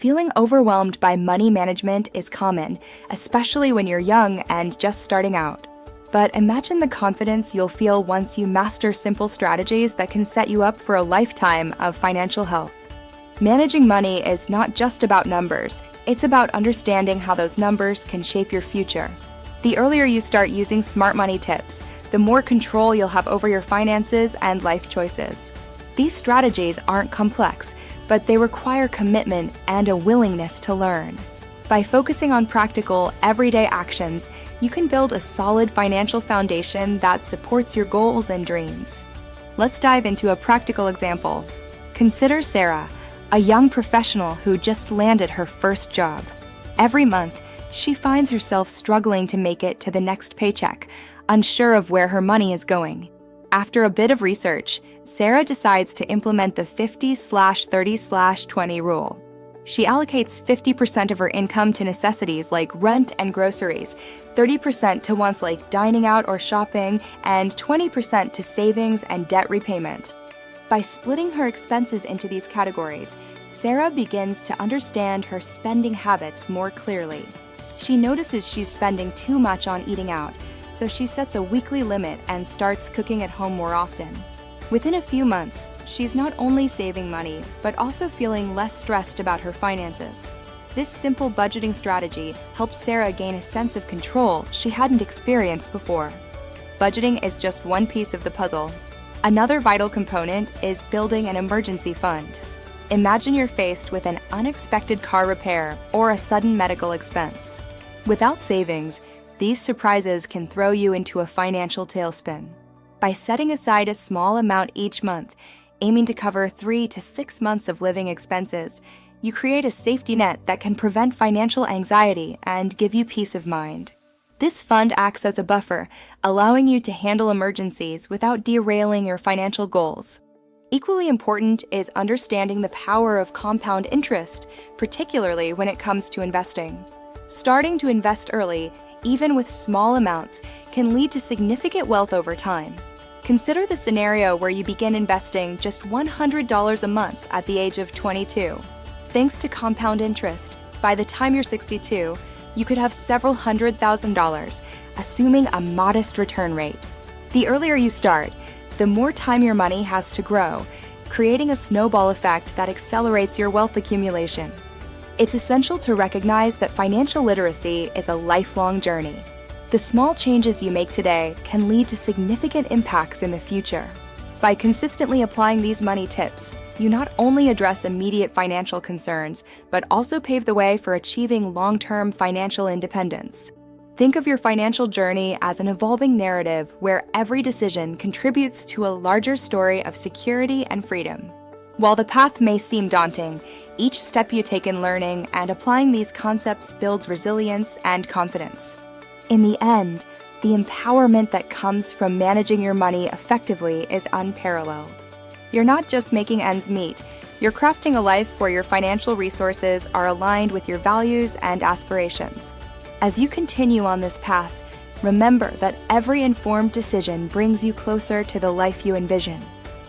Feeling overwhelmed by money management is common, especially when you're young and just starting out. But imagine the confidence you'll feel once you master simple strategies that can set you up for a lifetime of financial health. Managing money is not just about numbers, it's about understanding how those numbers can shape your future. The earlier you start using smart money tips, the more control you'll have over your finances and life choices. These strategies aren't complex, but they require commitment and a willingness to learn. By focusing on practical, everyday actions, you can build a solid financial foundation that supports your goals and dreams. Let's dive into a practical example. Consider Sarah, a young professional who just landed her first job. Every month, she finds herself struggling to make it to the next paycheck, unsure of where her money is going. After a bit of research, Sarah decides to implement the 50/30/20 rule. She allocates 50% of her income to necessities like rent and groceries, 30% to wants like dining out or shopping, and 20% to savings and debt repayment. By splitting her expenses into these categories, Sarah begins to understand her spending habits more clearly. She notices she's spending too much on eating out, so she sets a weekly limit and starts cooking at home more often. Within a few months, she's not only saving money, but also feeling less stressed about her finances. This simple budgeting strategy helps Sarah gain a sense of control she hadn't experienced before. Budgeting is just one piece of the puzzle. Another vital component is building an emergency fund. Imagine you're faced with an unexpected car repair or a sudden medical expense. Without savings, these surprises can throw you into a financial tailspin. By setting aside a small amount each month, aiming to cover 3 to 6 months of living expenses, you create a safety net that can prevent financial anxiety and give you peace of mind. This fund acts as a buffer, allowing you to handle emergencies without derailing your financial goals. Equally important is understanding the power of compound interest, particularly when it comes to investing. Starting to invest early, even with small amounts, can lead to significant wealth over time. Consider the scenario where you begin investing just $100 a month at the age of 22. Thanks to compound interest, by the time you're 62, you could have several $100,000, assuming a modest return rate. The earlier you start, the more time your money has to grow, creating a snowball effect that accelerates your wealth accumulation. It's essential to recognize that financial literacy is a lifelong journey. The small changes you make today can lead to significant impacts in the future. By consistently applying these money tips, you not only address immediate financial concerns, but also pave the way for achieving long-term financial independence. Think of your financial journey as an evolving narrative where every decision contributes to a larger story of security and freedom. While the path may seem daunting, each step you take in learning and applying these concepts builds resilience and confidence. In the end, the empowerment that comes from managing your money effectively is unparalleled. You're not just making ends meet, you're crafting a life where your financial resources are aligned with your values and aspirations. As you continue on this path, remember that every informed decision brings you closer to the life you envision.